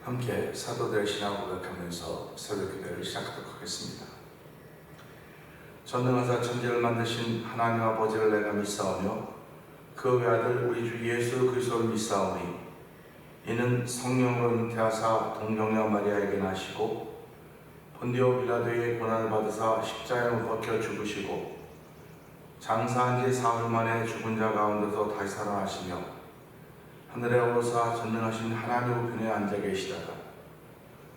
함께 사도들의 신앙을 고백하면서 새벽기도를 시작하도록 하겠습니다. 전능하사 천지를 만드신 하나님 아버지를 내가 믿사오며 그 외아들 우리 주 예수 그리스도를 믿사오니 이는 성령으로 잉태하사 동정녀 마리아에게 나시고 본디오 빌라도의 고난을 받으사 십자가에 못 박혀 죽으시고 장사한 지 사흘 만에 죽은 자 가운데서 다시 살아나시며 하늘에 오르사 전능하신 하나님 우편에 앉아 계시다가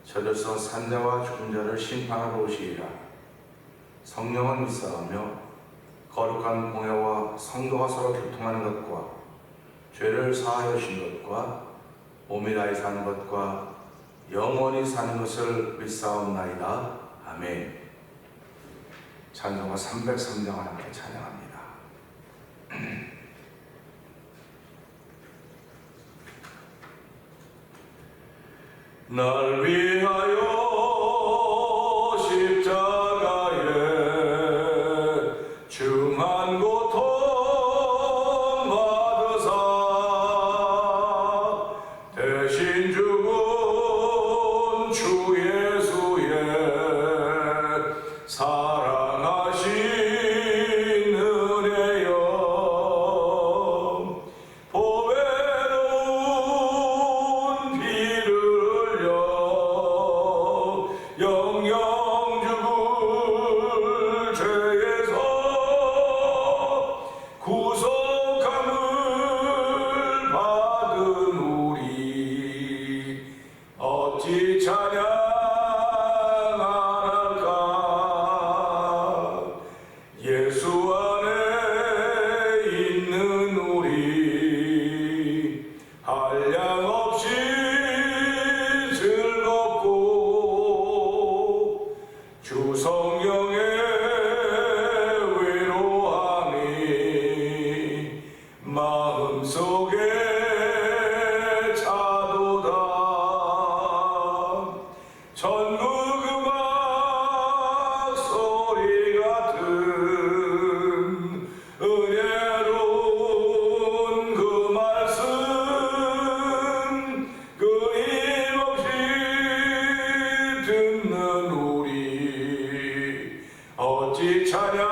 저려서 산자와 죽은 자를 심판하러 오시리라. 성령을 믿사오며 거룩한 공회와 성도가 서로 교통하는 것과 죄를 사하여 주신 것과 몸이 다히 사는 것과 영원히 사는 것을 믿사옵나이다. 아멘. 찬송가 303장을 함께 찬양합니다. 날 위하여 십자가에 중한 고통 받으사 대신 죽은 주 예수의 사랑하신 은혜여 보배로운 피를 영영 죽을 죄에서 구속함을 받은 우리 어찌 찬양할까. 예수 안에 있는 우리 한량없이 즐겁고 주 성령의 위로함이 마음속에 차도다. 전국 음악 소리 같은 은혜로운 그 말씀 끊임없이 듣는 우리 어찌 찬양할까.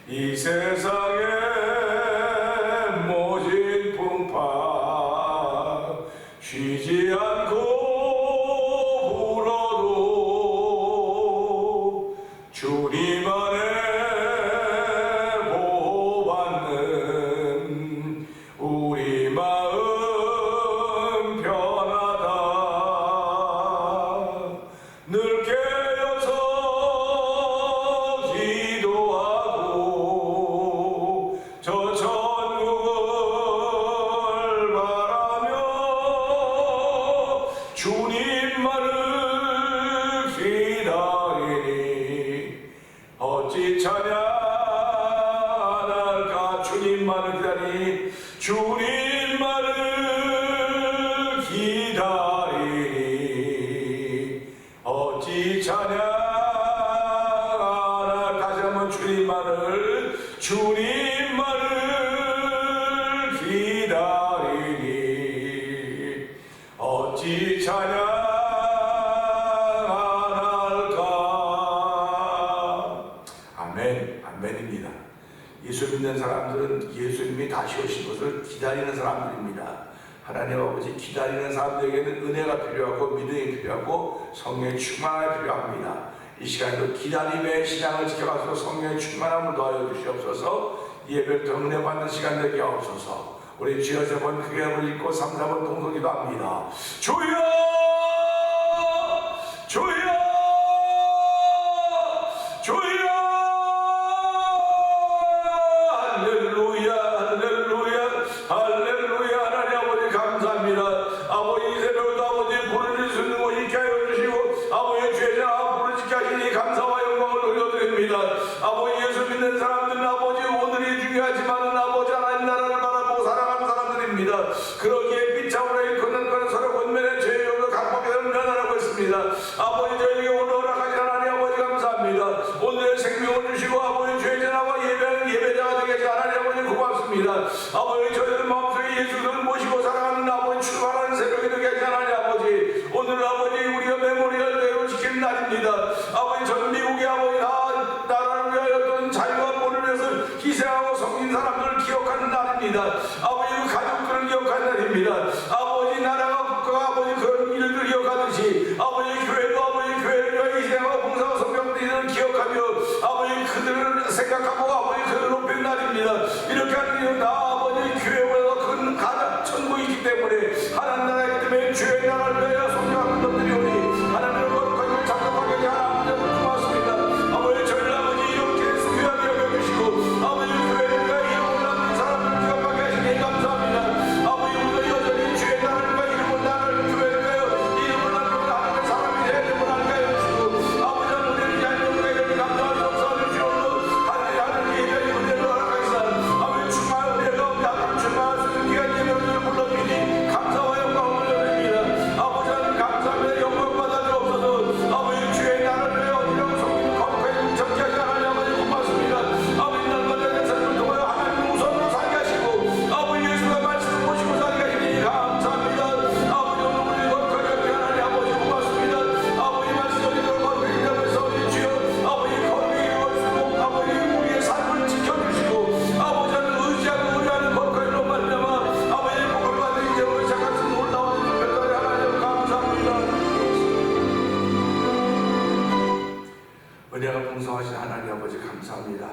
이 세상의 모진 풍파 쉬지 않고 불어도 주님 안에 보호받는 우리 마음 편하다. 늘 깨어서 기도하고 저 천국을 바라며 주님만을 기다리니 어찌 찬양할까. 주님만을 기다리니 주님만을 기다리니 어찌 찬양할까. 다시 한번 주님만을 기다리니 어찌 찬양할까. 아멘. 아멘입니다. 예수 믿는 사람들은 예수님이 다시 오신 것을 기다리는 사람들입니다. 하나님 아버지 기다리는 사람들에게는 은혜가 필요하고 믿음이 필요하고 성령의 충만함이 필요합니다. 이 시간에도 기다림의 신앙을 지켜가서 성령의 충만함을 더하여 주시옵소서. 예배를 더 은혜 받는 시간 되게 하옵소서. 우리 주여 세 번 크게 한번 읽고 3, 4번 동성기도 합니다. 주여 주여 주여 할렐루야 할렐루야 할렐루야. 하나님 아버지 감사합니다. 아버지 이 새벽도 아버지 부르실 수 있는 거 있게 하여 주시고 아버지 죄자 부르시게 하시니 감사와 영광을 올려드립니다. 아버지 예수 믿는 사람들은 아버지 오늘이 중요하지만은 아버지 하나님 나라를 바라보고 살아가는 사람들입니다. 그러기에 빛차오르 일컫는 건 서로 권면의 죄요로 강법에는 면하라고 했습니다. 아버지 저에게 오늘 허락하신 하나님 아버지 감사합니다. 오늘의 생명을 주시고 아버지 죄전하고 예배하는 예배자가 되게 하신 하나님 아버지 고맙습니다. 아버지 아버지 저희들 마음속에 예수를 모시고 살아가는 아버지 출발하는 새벽이 되게 하지 하나님 아버지 오늘 아버지 우리가 메모리얼 데이로 지키는 날입니다. 아버지 전 미국의 아버지 나라를 위하여 어떤 자유와 본을 위해서 희생하고 섬긴 사람들을 기억하는 날입니다. 아버지 그 가족들을 기억하는 날입니다. 아버지 나라가 국가가 아버지 그런 일들을 기억하듯이 아버지 교회도 아버지 교회를 위하여 희생하고 봉사하고 섬겼던 일을 기억하며 아버지 그들을 생각하고 아버지 그들을 높이는 날입니다. 이렇게 하는 이유는 다 아버지 교회보다 큰 가장 천국이 있기 때문에 하나님 나라이기 때문에 주의 나라를 위하여 섬겨하는 것들이 오니 하나님의 거룩하게 작동하게 하지 하나님 고맙습니다. 아버지 저희를 아버지 이렇게 귀하게 여겨주시고 아버지 교회를 위하여 이름을 남는 사람들을 기억하게 하시니 감사합니다. 아버지 우리가 여전히 주의 나라를 위하여 이름을 남는 교회를 위하여 이름을 남는 하나님의 사람이 되어 이름을 남게 하여 주시고 아버지 우리를 위하여 우리에게 감사하는 역사를 주시옵소서. 하나님 예배의 은혜를 허락하시사 아버지 주말 은혜가 나를 주말 수 있는 귀한 예배를 불러주니 감사와 영광을 올려드립니다. 아버지 하나님 감사합니다. 영광 받아주옵소서. 아버지 주의 나라를 위하여 어디라고 섬기는 거룩하게 정치하지 하나님 아버지 고맙습니다. 아버지 날마다 내 삶을 통하여 하나님 우선으로 살게 하시고 아버지 예수가 말씀을 모시고 살게 하시니 감사합니다. 아버지 오늘 우리 거룩하게 하게 하나님 아버지 고맙습니다. 아버지 말씀을 믿도록 거룩하게 하면서 우리 주여 아버지 거룩하게 이루어주시고 아버지 우리의 삶을 지켜주시고 아버지 하나님 의지하고 의뢰하는 거룩하게로 말미암아 아버지 복을 받는 이제로 시작하신 놀라운 별다리 하나님 감사합니다. 은혜가 풍성하신 하나님 아버지 감사합니다.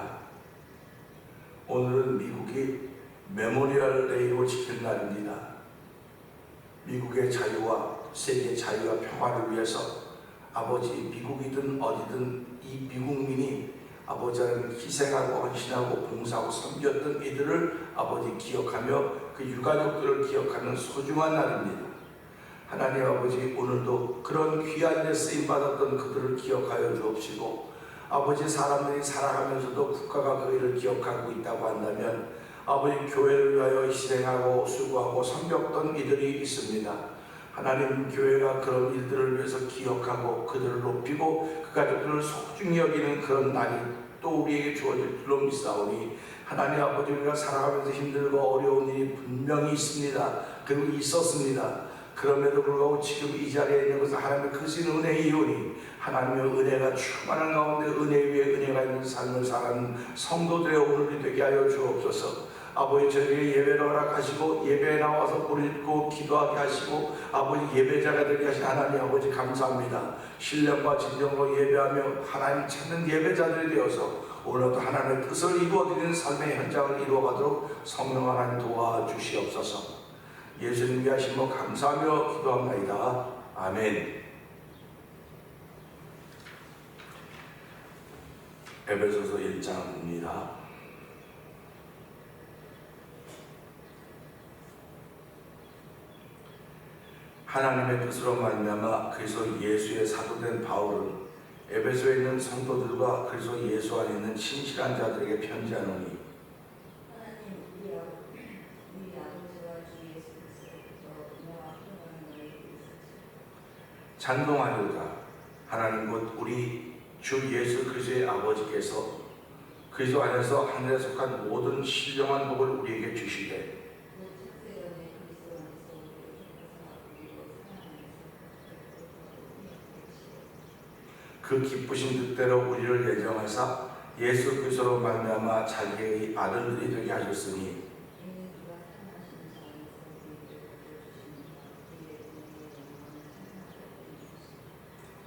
오늘은 미국이 메모리얼 데이로 지킨 날입니다. 미국의 자유와 세계 자유와 평화를 위해서 아버지 미국이든 어디든 이 미국민이 아버지를 희생하고 헌신하고 봉사하고 섬겼던 이들을 아버지 기억하며 그 유가족들을 기억하는 소중한 날입니다. 하나님 아버지 오늘도 그런 귀한 데 쓰임받았던 그들을 기억하여 주옵시고 아버지 사람들이 살아가면서도 국가가 그 일을 기억하고 있다고 한다면 아버지 교회를 위하여 희생하고 수고하고 섬겼던 이들이 있습니다. 하나님 교회가 그런 일들을 위해서 기억하고 그들을 높이고 그 가족들을 소중히 여기는 그런 날이 또 우리에게 주어질 줄로 믿사오니 하나님 아버지 우리가 살아가면서 힘들고 어려운 일이 분명히 있습니다. 그리고 있었습니다. 그럼에도 불구하고 지금 이 자리에 있는 것은 하나님의 크신 은혜의 이유니 하나님의 은혜가 충만한 가운데 은혜 위에 은혜가 있는 삶을 사는 성도들의 오늘이 되게 하여 주옵소서. 아버지 저에게 예배를 허락하시고 예배에 나와서 불을 읽고 기도하게 하시고 아버지 예배자가 되게 하신 하나님 아버지 감사합니다. 신령과 진정으로 예배하며 하나님 찾는 예배자들이 되어서 오늘도 하나님의 뜻을 이루어드리는 삶의 현장을 이루어가도록 성령 하나님 도와주시옵소서. 예수님 위하신 것 감사하며 기도합니다. 아멘. 에베소서 1장입니다. 하나님의 뜻으로 말미암아 그리스도 예수의 사도된 바울은 에베소에 있는 성도들과 그리스도 예수 안에 있는 신실한 자들에게 편지하노니 찬송하리로다. 하나님 곧 우리 주 예수 그리스도의 아버지께서 그리스도 안에서 하늘에 속한 모든 신령한 복을 우리에게 주시되 그 기쁘신 뜻대로 우리를 예정하사 예수 그리스도로 말미암아 자기의 아들들이 되게 하셨으니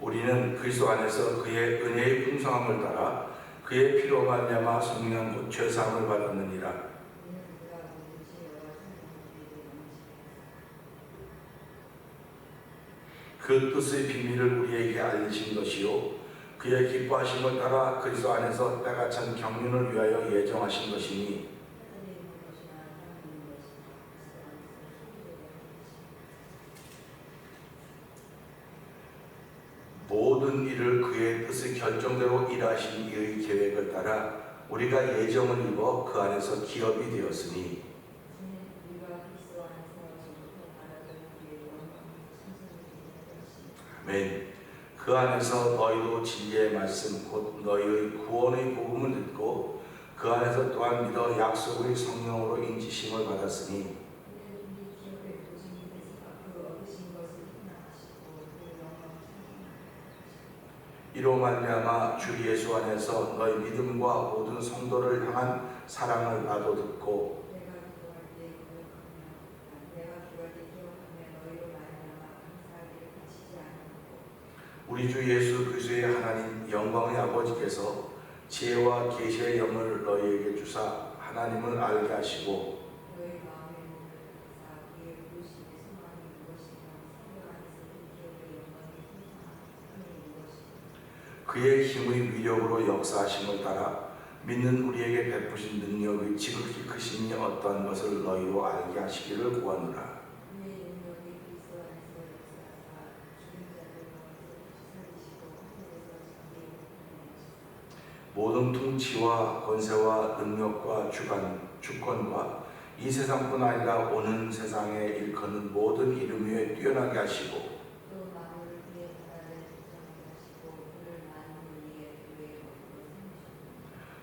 우리는 그리스도 안에서 그의 은혜의 풍성함을 따라 그의 피로 말미암아 성령 곧 죄사함을 받았느니라. 그 뜻의 비밀을 우리에게 알리신 것이요 그의 기뻐하신 것 따라 그리스도 안에서 때가 찬 경륜을 위하여 예정하신 것이니 모든 일을 그의 뜻의 결정대로 일하신 이의 계획을 따라 우리가 예정을 입어 그 안에서 기업이 되었으니 아멘. 그 안에서 너희도 진리의 말씀 곧 너희의 구원의 복음을 듣고 그 안에서 또한 믿어 약속의 성령으로 인지심을 받았으니 이로 말미암아 주 예수 안에서 너희 믿음과 모든 성도를 향한 사랑을 나도 듣고 우리 주 예수 그리스도의 하나님 영광의 아버지께서 지혜와 계시의 영을 너희에게 주사 하나님을 알게 하시고 그의 힘의 위력으로 역사하심을 따라 믿는 우리에게 베푸신 능력의 지극히 크심이 어떠한 것을 너희로 알게 하시기를 구하노라. 모든 통치와 권세와 능력과 주권과 이 세상뿐 아니라 오는 세상에 일컫는 모든 이름 위에 뛰어나게 하시고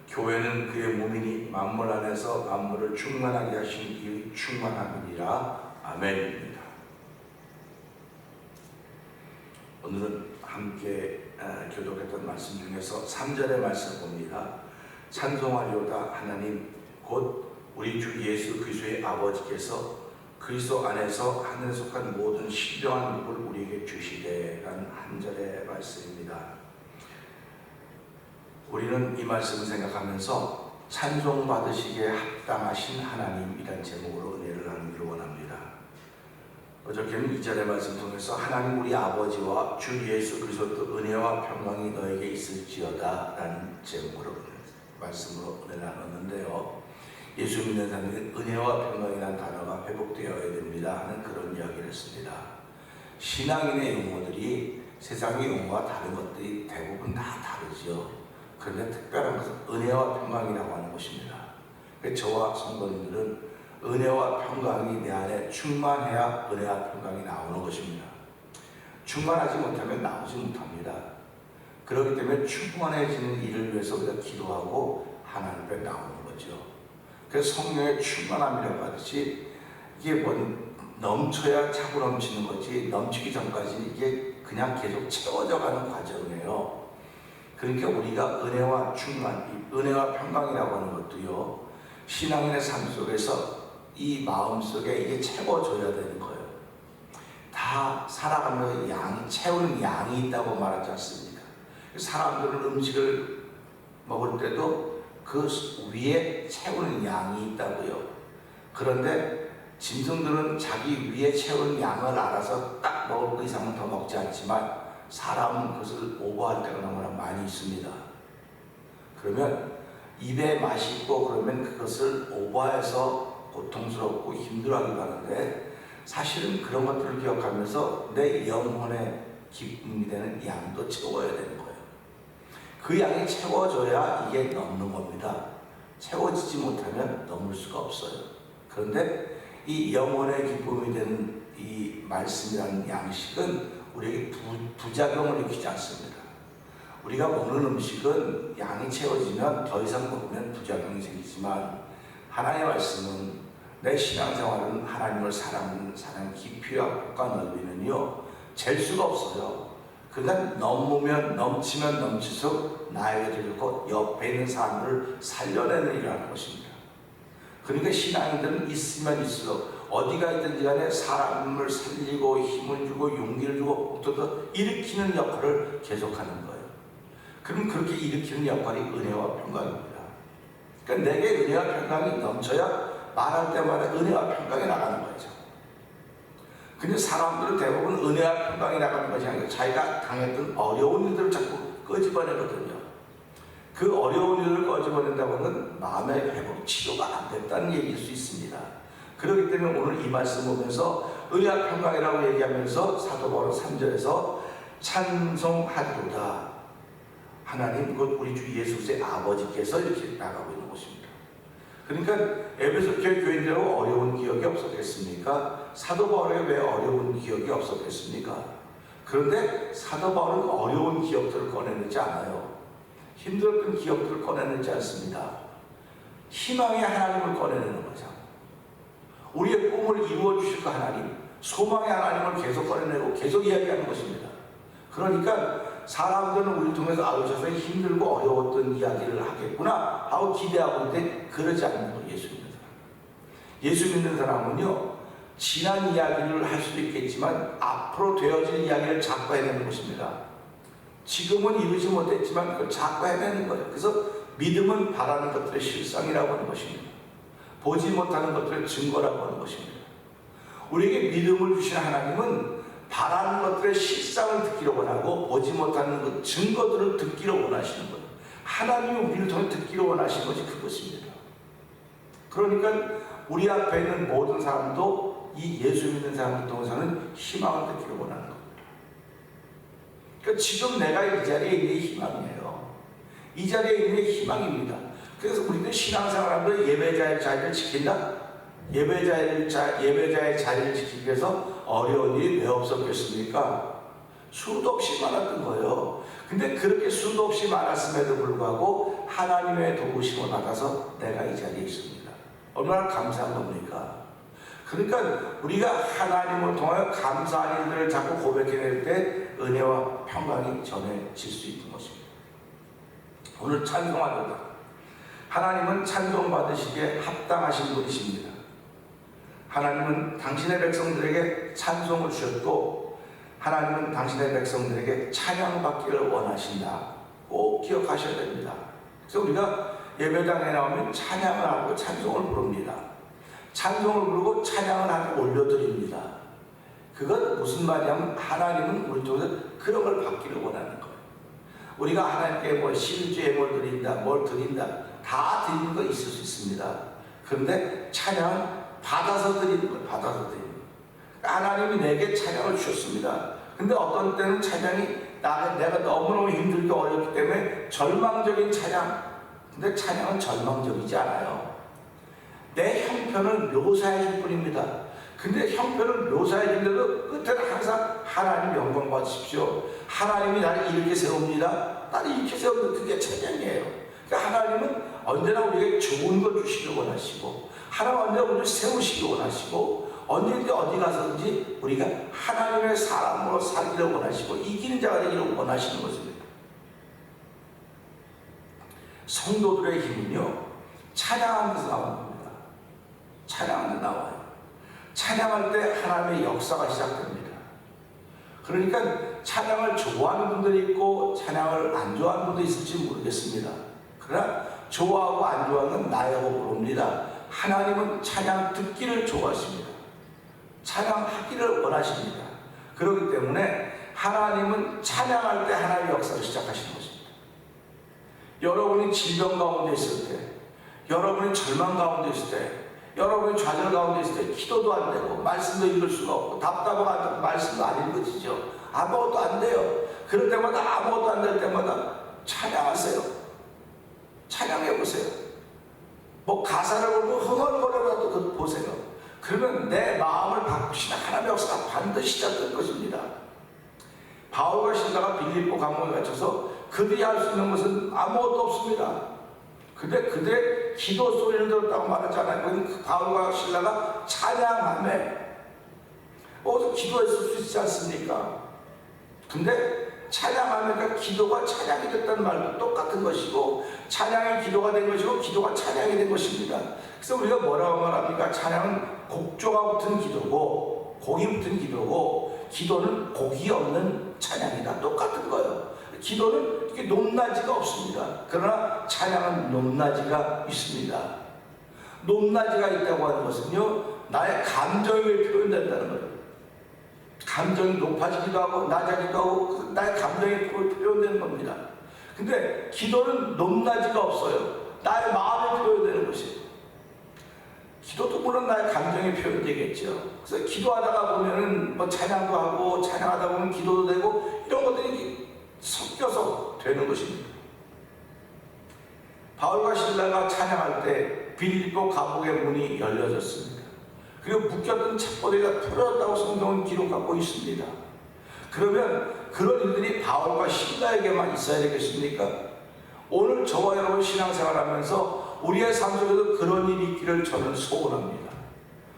교회는 그의 몸이니 만물 안에서 만물을 충만하게 하신 이 충만함이니라. 아멘입니다. 오늘은 함께 교독했던 말씀 중에서 3절의 말씀 봅니다. 찬송하리오다 하나님 곧 우리 주 예수 그리스도의 아버지께서 그리스도 안에서 하늘에 속한 모든 신령한 복을 우리에게 주시되 라는 한 절의 말씀입니다. 우리는 이 말씀을 생각하면서 찬송 받으시기에 합당하신 하나님이란 제목으로 은혜를 나누기를 원합니다. 어저께는 2절의 말씀 통해서 하나님 우리 아버지와 주 예수 그리스도 은혜와 평강이 너에게 있을지어다 라는 제목으로 말씀으로 은혜를 나눴는데요. 예수 믿는 사람에게 은혜와 평강이라는 단어가 회복되어야 됩니다 하는 그런 이야기를 했습니다. 신앙인의 용어들이 세상의 용어와 다른 것들이 대부분 다 다르죠. 그런데 특별한 것은 은혜와 평강이라고 하는 것입니다. 그래서 저와 성도님들은 은혜와 평강이 내 안에 충만해야 은혜와 평강이 나오는 것입니다. 충만하지 못하면 나오지 못합니다. 그렇기 때문에 충만해지는 일을 위해서 우리가 기도하고 하나님 앞에 나오는 거죠. 그래서 성령의 충만함이라고 하듯이 이게 넘쳐야 차고 넘치는 거지 넘치기 전까지는 이게 그냥 계속 채워져 가는 과정이에요. 그러니까 우리가 은혜와 충만, 은혜와 평강이라고 하는 것도요, 신앙인의 삶 속에서 이 마음 속에 이게 채워져야 되는 거예요. 다 살아가면서 채우는 양이 있다고 말하지 않습니까? 사람들은 음식을 먹을 때도 그 위에 채우는 양이 있다고요. 그런데 짐승들은 자기 위에 채우는 양을 알아서 딱 먹을 것 이상은 더 먹지 않지만 사람은 그것을 오버할 때가 너무나 많이 있습니다. 그러면 입에 맛이 있고 그러면 그것을 오버해서 고통스럽고 힘들어하기도 하는데 사실은 그런 것들을 기억하면서 내 영혼의 기쁨이 되는 양도 채워야 되는 거예요. 그 양이 채워져야 이게 넘는 겁니다. 채워지지 못하면 넘을 수가 없어요. 그런데 이 영혼의 기쁨이 되는 이 말씀이라는 양식은 우리에게 부작용을 일으키지 않습니다. 우리가 먹는 음식은 양이 채워지면 더 이상 먹으면 부작용이 생기지만 하나님의 말씀은 내 신앙생활은 하나님을 사랑하는 사랑 깊이와 폭과 넓이는요 잴 수가 없어요. 그러니까 넘치면 넘칠수록 나에게 들고 옆에 있는 사람을 살려내는 일이라는 것입니다. 그러니까 신앙인들은 있으면 있을수록 어디가 있든지 간에 사람을 살리고 힘을 주고 용기를 주고 또 일으키는 역할을 계속하는 거예요. 그럼 그렇게 일으키는 역할이 은혜와 평강입니다. 그러니까 내게 은혜와 평강이 넘쳐야 말할 때마다 은혜와 평강이 나가는 거죠. 근데 사람들은 대부분 은혜와 평강이 나가는 것이 아니라 자기가 당했던 어려운 일들을 자꾸 끄집어내거든요. 그 어려운 일을 끄집어낸다고 하는 마음의 회복 치료가 안 됐다는 얘기일 수 있습니다. 그렇기 때문에 오늘 이 말씀 보면서 은혜와 평강이라고 얘기하면서 사도 바울은 3절에서 찬송하리로다 하나님 곧 우리 주 예수 그리스도의 아버지께서 이렇게 나가고 있는 것입니다. 그러니까 에베소 교인들은 어려운 기억이 없었겠습니까? 사도 바울에게 왜 어려운 기억이 없었겠습니까? 그런데 사도 바울은 어려운 기억들을 꺼내내지 않아요. 힘들었던 기억들을 꺼내내지 않습니다. 희망의 하나님을 꺼내내는 거죠. 우리의 꿈을 이루어 주실 그 하나님, 소망의 하나님을 계속 꺼내내고 계속 이야기하는 것입니다. 그러니까 사람들은 우리를 통해서 아우셔서 힘들고 어려웠던 이야기를 하겠구나 하고 기대하고 있는데 그러지 않는 거예요. 예수 믿는 사람. 예수 믿는 사람은요, 지난 이야기를 할 수도 있겠지만 앞으로 되어질 이야기를 자꾸 해내는 것입니다. 지금은 이루지 못했지만 그걸 자꾸 해내는 거예요. 그래서 믿음은 바라는 것들의 실상이라고 하는 것입니다. 보지 못하는 것들의 증거라고 하는 것입니다. 우리에게 믿음을 주신 하나님은 바라는 것들의 실상을 듣기를 원하고 보지 못하는 그 증거들을 듣기를 원하시는 거예요. 하나님이 우리를 통해 듣기를 원하시는 것이 그것입니다. 그러니까 우리 앞에 있는 모든 사람도 이 예수 믿는 사람들 통해서는 희망을 듣기를 원하는 겁니다. 그러니까 지금 내가 이 자리에 있는 희망이에요. 이 자리에 있는 희망입니다. 그래서 우리는 신앙생활하면서 예배자의 자리를 지킨다? 예배자의 자리를 지키기 위해서 어려운 일이 왜 없었겠습니까? 수도 없이 많았던 거예요. 근데 그렇게 수도 없이 많았음에도 불구하고 하나님의 도우심을 받아서 내가 이 자리에 있습니다. 얼마나 감사한 겁니까? 그러니까 우리가 하나님을 통하여 감사한 일들을 자꾸 고백해낼 때 은혜와 평강이 전해질 수 있는 것입니다. 오늘 찬송하노다. 하나님은 찬송받으시기에 합당하신 분이십니다. 하나님은 당신의 백성들에게 찬송을 주셨고 하나님은 당신의 백성들에게 찬양받기를 원하신다. 꼭 기억하셔야 됩니다. 그래서 우리가 예배당에 나오면 찬양을 하고 찬송을 부릅니다. 찬송을 부르고 찬양을 하고 올려드립니다. 그건 무슨 말이냐면 하나님은 우리 통해서 그런 걸 받기를 원하는 거예요. 우리가 하나님께 뭐 실주에 뭘 드린다, 뭘 드린다, 다 드리는 거 있을 수 있습니다. 그런데 찬양은 받아서 드리는 거예요. 받아서 드리는 거예요. 하나님이 내게 찬양을 주셨습니다. 근데 어떤 때는 찬양이 내가 너무너무 힘들게 어렵기 때문에 절망적인 찬양. 근데 찬양은 절망적이지 않아요. 내 형편을 묘사해 줄 뿐입니다. 근데 형편을 하나님의 영광 끝에는 항상 하나님 영광 받으십시오. 하나님이 나를 이렇게 세웁니다. 나를 이렇게 세우는 그게 찬양이에요. 그러니까 하나님은 언제나 우리에게 좋은 걸 주시길 원하시고, 하나님 언제나 우리를 세우시길 원하시고, 언제든지 어디 가서든지 우리가 하나님의 사람으로 살기를 원하시고 이기는 자가 되기를 원하시는 것입니다. 성도들의 힘은요, 찬양하는 데서 나오는 겁니다. 찬양하는 데 나와요. 찬양할 때 하나님의 역사가 시작됩니다. 그러니까 찬양을 좋아하는 분들이 있고 찬양을 안 좋아하는 분도 있을지 모르겠습니다. 그러나 좋아하고 안 좋아하는 나의 호흡입니다. 하나님은 찬양 듣기를 좋아하십니다. 찬양하기를 원하십니다. 그렇기 때문에 하나님은 찬양할 때 하나님의 역사를 시작하시는 것입니다. 여러분이 질병 가운데 있을 때, 여러분이 절망 가운데 있을 때, 여러분이 좌절 가운데 있을 때 기도도 안 되고 말씀도 읽을 수가 없고 답답하고 안 되고 말씀도 안 읽어지죠. 아무것도 안 돼요. 그럴 때마다 아무것도 안 될 때마다 찬양하세요. 찬양해보세요. 뭐 가사를 보고 흥얼거려라도 그거 보세요. 그러면 내 마음을 바꾸시는 하나님의 역사가 반드시 시작될 것입니다. 바울과 실라가 빌립보 감옥에 갇혀서 그들이 할 수 있는 것은 아무것도 없습니다. 근데 그들의 기도 소리를 들었다고 말하잖아요. 그 바울과 실라가 찬양하며 어디서 기도했을 수 있지 않습니까? 근데 찬양하니까 기도가 찬양이 됐다는 말도 똑같은 것이고, 찬양이 기도가 된 것이고 기도가 찬양이 된 것입니다. 그래서 우리가 뭐라고 말합니까? 찬양은 곡조가 붙은 기도고 곡이 붙은 기도고, 기도는 곡이 없는 찬양이다. 똑같은 거예요. 기도는 이렇게 높낮이가 없습니다. 그러나 찬양은 높낮이가 있습니다. 높낮이가 있다고 하는 것은요, 나의 감정이 표현된다는 거예요. 감정이 높아지기도 하고 낮아지기도 하고 나의 감정이 표현되는 겁니다. 근데 기도는 높낮이가 없어요. 나의 마음이 표현되는 것이에요. 기도도 물론 나의 감정이 표현되겠죠. 그래서 기도하다가 보면은 뭐 찬양도 하고, 찬양하다 보면 기도도 되고, 이런 것들이 섞여서 되는 것입니다. 바울과 실라가 찬양할 때 빌립보 감옥의 문이 열려졌습니다. 그리고 묶였던 첩보대가 풀어졌다고 성경은 기록하고 있습니다. 그러면 그런 일들이 바울과 실라에게만 있어야 되겠습니까? 오늘 저와 여러분 신앙생활하면서 우리의 삶 속에도 그런 일이 있기를 저는 소원합니다.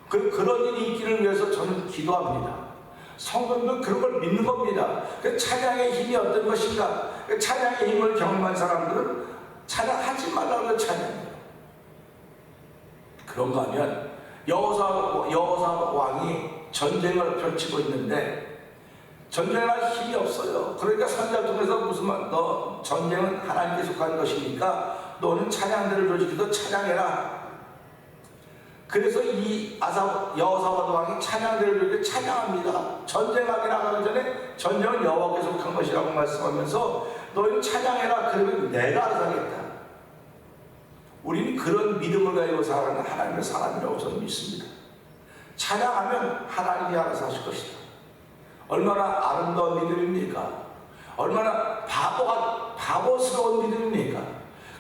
그런 일이 있기를 위해서 저는 기도합니다. 성도님도 그런 걸 믿는 겁니다. 찬양의 힘이 어떤 것인가? 찬양의 힘을 경험한 사람들은 찬양하지 말라고 찬양해요. 그런가 하면 여호사 왕이 전쟁을 펼치고 있는데 전쟁할 힘이 없어요. 그러니까 선지자 통해서 무슨 말, 너 전쟁은 하나님께 속한 것이니까 너는 찬양대를 조직해서 찬양해라. 그래서 이 여호사밧 왕이 찬양대를 조직해 찬양합니다. 전쟁하게 나가기 전에 전쟁은 여호와께 속한 것이라고 말씀하면서 너희는 찬양해라. 그러면 내가 알아서 하겠다. 우리는 그런 믿음을 가지고 살아가는 하나님의 사람이라고 저는 믿습니다. 찬양하면 하나님이 알아서 하실 것이다. 얼마나 아름다운 믿음입니까? 얼마나 바보스러운 믿음입니까?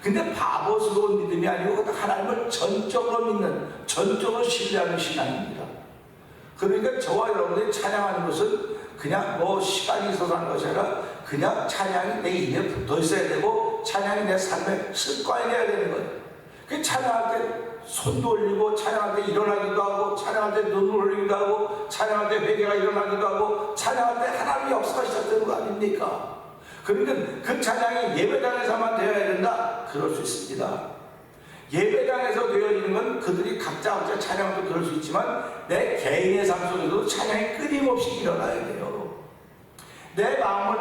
근데 바보스러운 믿음이 아니고 하나님을 전적으로 믿는, 전적으로 신뢰하는 신앙입니다. 그러니까 저와 여러분들이 찬양하는 것은 그냥 뭐 시간이 있어서 하는 것이 아니라 그냥 찬양이 내 입에 붙어 있어야 되고 찬양이 내 삶의 습관이 되어야 되는 거예요. 그 찬양할 때 손도 올리고 찬양할 때 일어나기도 하고 찬양할 때 눈물 흘리기도 하고 찬양할 때 회개가 일어나기도 하고 찬양할 때 하나님의 역사가 시작되는 거 아닙니까? 그러니까 그 찬양이 예배당에서만 되어야 된다? 그럴 수 있습니다. 예배당에서 되어지는 건 그들이 각자 찬양도 그럴 수 있지만 내 개인의 삶 속에도 찬양이 끊임없이 일어나야 돼요. 내 마음을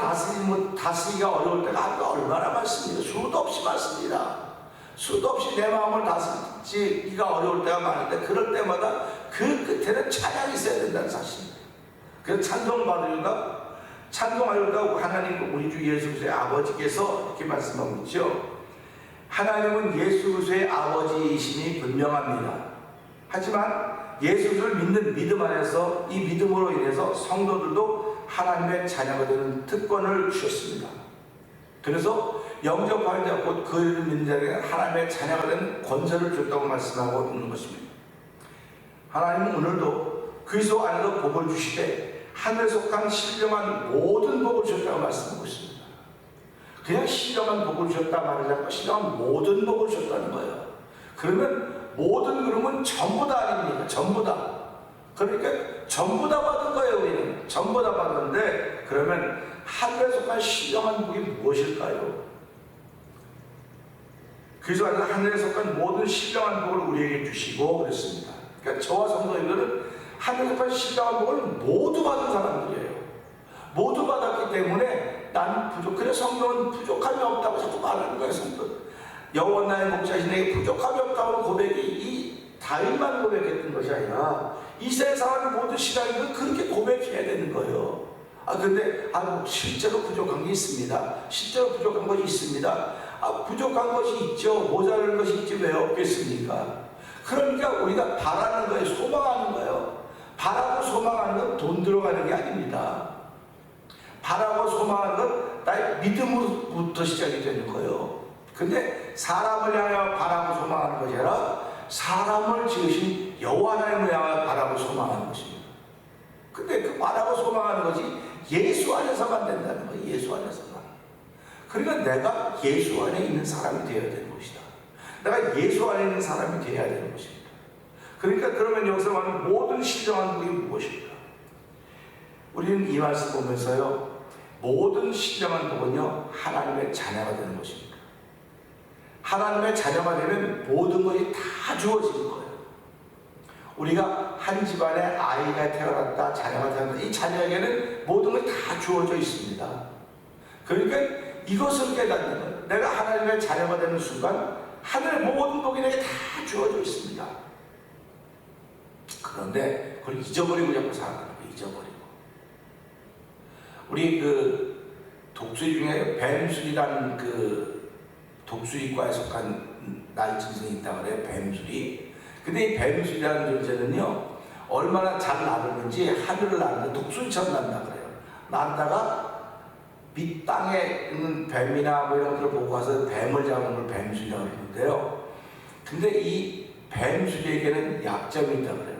다스리기가 어려울 때가 얼마나 많습니다. 수도 없이 많습니다. 수도 없이 내 마음을 다스리기가 어려울 때가 많은데 그럴 때마다 그 끝에는 찬양이 있어야 된다는 사실입니다. 그래서 찬송하려고 하나님 우리 주 예수 그리스도의 아버지께서 이렇게 말씀하고 있죠. 하나님은 예수 그리스도의 아버지이심이 분명합니다. 하지만 예수 그리스도를 믿는 믿음 안에서 이 믿음으로 인해서 성도들도 하나님의 자녀가 되는 특권을 주셨습니다. 그래서 영접하는 자 곧 그를 믿는 자에게 하나님의 자녀가 되는 권세를 줬다고 말씀하고 있는 것입니다. 하나님은 오늘도 그리스도 안에서 복을 주시되 하늘에 속한 신령한 모든 복을 주셨다고 말씀하고 있습니다. 그냥 신령한 복을 주셨다 말하지 않고 신령한 모든 복을 주셨다는 거예요. 그러면 모든 그러면 전부 다 아닙니까? 전부 다. 그러니까 전부 다 받은 거예요. 우리는 전부 다 받았는데 그러면 하늘에 속한 신령한 복이 무엇일까요? 그래서 하늘에 속한 모든 신령한 복을 우리에게 주시고 그랬습니다. 그러니까 저와 성도님들은 하늘에 속한 신령한 복을 모두 받은 사람들이에요. 모두 받았기 때문에 나는 그래서 성경은 부족함이 없다고 자꾸 말하는 거예요. 성도 여호와 나의 목자이신 내게 부족함이 없다고 고백이 이 다윗만 고백했던 것이 아니라 이 세상의 모든 신앙인들은 그렇게 고백해야 되는 거예요. 근데 실제로 부족한 게 있습니다. 실제로 부족한 것이 있습니다. 부족한 것이 있죠. 모자라는 것이 있지 왜 없겠습니까? 그러니까 우리가 바라는 거예요. 소망하는 거예요. 바라고 소망하는 건 돈 들어가는 게 아닙니다. 바라고 소망하는 건 나의 믿음으로부터 시작이 되는 거예요. 근데 사람을 향하여 바라고 소망하는 것이 아니라 사람을 지으신 여호와 하나님을 향하여 바라고 소망하는 것입니다. 근데 그 바라고 소망하는 것이 예수 안에서만 된다는 거예요. 예수 안에서만. 그러니까 내가 예수 안에 있는 사람이 되어야 되는 것이다. 내가 예수 안에 있는 사람이 되어야 되는 것입니다. 그러니까 그러면 여기서 말하는 모든 신령한 복이 무엇입니까? 우리는 이 말씀 보면서요, 모든 신령한 복은요, 하나님의 자녀가 되는 것입니다. 하나님의 자녀가 되면 모든 것이 다 주어지는 거예요. 우리가 한 집안에 아이가 태어났다, 자녀가 태어났다, 이 자녀에게는 모든 것이 다 주어져 있습니다. 그러니까 이것을 깨닫는 거예요. 내가 하나님의 자녀가 되는 순간 하늘의 모든 복이 내게 다 주어져 있습니다. 그런데 그걸 잊어버리고 자꾸 살아가는 거예요. 잊어버리고. 우리 독수리 중에 뱀술이라는 독수리과에 속한 날짐승이 있다고 그래요. 뱀술이. 근데 이 뱀술이라는 존재는요, 얼마나 잘 나르는지 하늘을 나르는데 독수리처럼 난다 그래요. 난다가 밑땅에 있는 뱀이나 뭐 이런 것들을 보고 가서 뱀을 잡는 걸 뱀술이라고 그러는데요. 근데 이 뱀술에게는 약점이 있다고 그래요.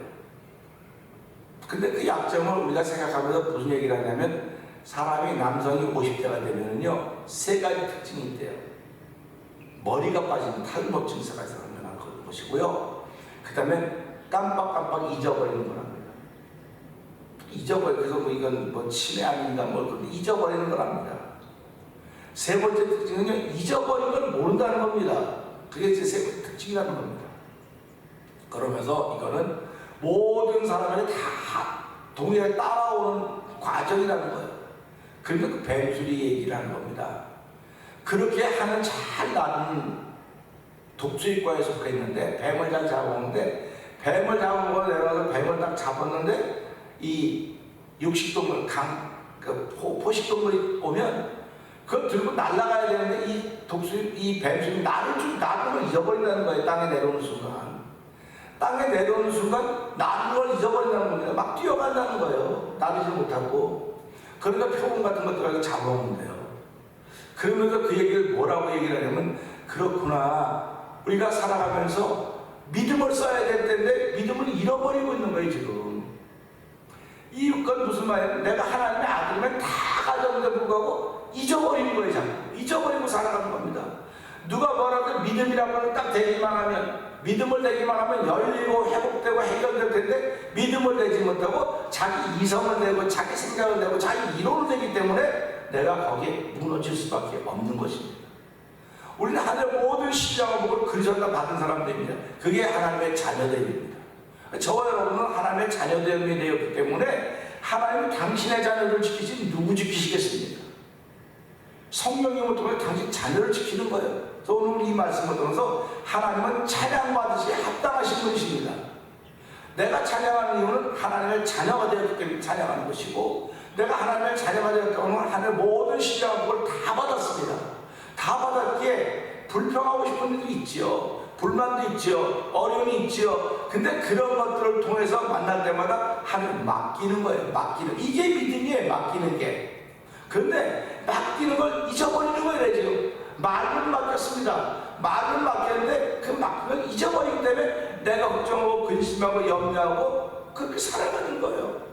근데 그 약점을 우리가 생각하면서 무슨 얘기를 하냐면, 사람이 남성이 50대가 되면요, 세 가지 특징이 있대요. 머리가 빠지는 탈모 증세가 있어요. 것이고요. 그 다음에 깜빡깜빡 잊어버리는 거랍니다. 그래서 뭐 이건 뭐 치매 아닌가 뭐 잊어버리는 거랍니다. 세 번째 특징은요, 잊어버린 걸 모른다는 겁니다. 그게 제 세 번째 특징이라는 겁니다. 그러면서 이거는 모든 사람들이 다 동일하게 따라오는 과정이라는 거예요. 그러니까 그 뱀수리 얘기를 하는 겁니다. 그렇게 하는 잘 나는 독수리과에 속해 있는데 뱀을 잘 잡아먹는데, 뱀을 잡아먹어 내려가서 뱀을 딱 잡았는데 이 육식동물, 포식동물이 오면 그걸 들고 날아가야 되는데 이 뱀수리 나는 걸 잊어버린다는 거예요. 땅에 내려오는 순간. 땅에 내려오는 순간 나는 걸 잊어버린다는 겁니다. 막 뛰어간다는 거예요. 나르지 못하고. 그러니까 표범 같은 것들을 잡아먹는데요. 그러면서 그 얘기를 뭐라고 얘기를 하냐면, 그렇구나, 우리가 살아가면서 믿음을 써야 될 텐데 믿음을 잃어버리고 있는 거예요 지금. 이건 무슨 말이에요? 내가 하나님의 아들이면 다 가졌는데 불구하고 잊어버리는 거예요. 자꾸 잊어버리고 살아가는 겁니다. 누가 뭐라도 믿음이라고 딱 되기만 하면, 믿음을 내기만 하면 열리고 회복되고 해결될 텐데 믿음을 내지 못하고 자기 이성을 내고 자기 생각을 내고 자기 이론을 내기 때문에 내가 거기에 무너질 수밖에 없는 것입니다. 우리는 하나님의 모든 신령한 복을 그리스도가 받은 사람들입니다. 그게 하나님의 자녀됨입니다. 저와 여러분은 하나님의 자녀됨이 되었기 때문에 하나님은 당신의 자녀를 지키지 누구 지키시겠습니까? 성령님을 통해 당신 자녀를 지키는 거예요. 그래서 오늘 이 말씀을 통해서 하나님은 찬양받으시기에 합당하신 분이십니다. 내가 찬양하는 이유는 하나님의 자녀가 되었기 때문에 찬양하는 것이고, 내가 하나님의 자녀가 되었기 때문에 하나님의 모든 신령한 복을 다 받았습니다. 다 받았기에 불평하고 싶은 일도 있지요. 불만도 있지요. 어려움이 있지요. 근데 그런 것들을 통해서 만날 때마다 하나님 맡기는 거예요. 맡기는. 이게 믿음이에요. 맡기는 게. 그런데 맡기는 걸 잊어버리는 거예요. 지금 말은 맡겼습니다. 말은 맡겼는데 그 맡긴 걸 잊어버리기 때문에 내가 걱정하고 근심하고 염려하고 그렇게 살아가는 거예요.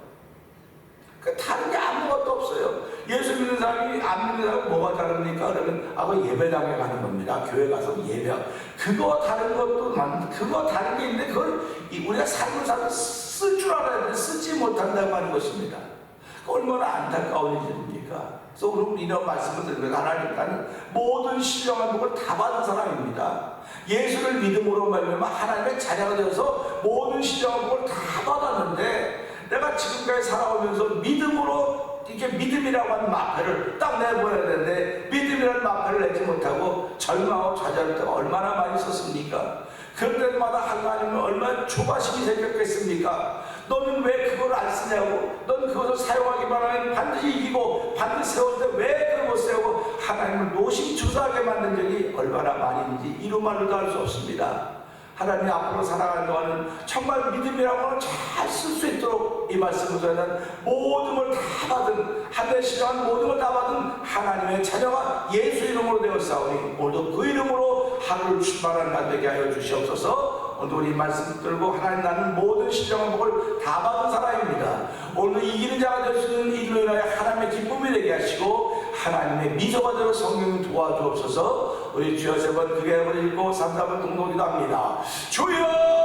그 다른 게 아무것도 없어요. 예수 믿는 사람이 안 믿는 사람은 뭐가 다릅니까? 그러면 그 예배당에 가는 겁니다. 교회 가서 예배. 그거 다른 것도 그거 다른 게 있는데 그걸 우리가 삶을 살면 쓸 줄 알아야 되는데 쓰지 못한다고 하는 것입니다. 얼마나 안타까운 일입니까? 그래서 오늘 이런 말씀을 드리면 하나님께는 모든 신령한 복을 다 받은 사람입니다. 예수를 믿음으로 말미암아 하나님의 자녀가 되어서 모든 신령한 복을 다 받았는데, 내가 지금까지 살아오면서 믿음으로 이렇게 믿음이라고 하는 마패를 딱 내보내야 되는데 믿음이라는 마패를 내지 못하고 절망하고 좌절할 때가 얼마나 많이 있었습니까? 그럴 때마다 하나님은 얼마나 조바심이 생겼겠습니까? 너는 왜 그걸 안 쓰냐고, 넌 그것을 사용하기만 하면 반드시 이기고 반드시 세울 때 왜 그걸 못 세우고 하나님을 노심초사하게 만든 적이 얼마나 많이 있는지 이루 말로도 할 수 없습니다. 하나님이 앞으로 살아가는 동안은 정말 믿음이라고 하는 잘 쓸 수 있도록 이 말씀을 전하는 모든 걸 다 받은, 하늘에 시작한 모든 걸 다 받은 하나님의 자녀가 예수 이름으로 되었사오니 오늘도 그 이름으로 하루를 출발하는 날 되게 하여 주시옵소서. 오늘 우리 말씀 들고 하나님, 나는 모든 신령한 복을 다 받은 사람입니다. 오늘도 이기는 자가 될 수 있는 일로 인하여 하나님의 기쁨이 되게 하시고 하나님의 미소가 되어 성령을 도와주옵소서. 우리 주여 세 번, 그게 한번 읽고 3, 4번 동동기도 합니다. 주여!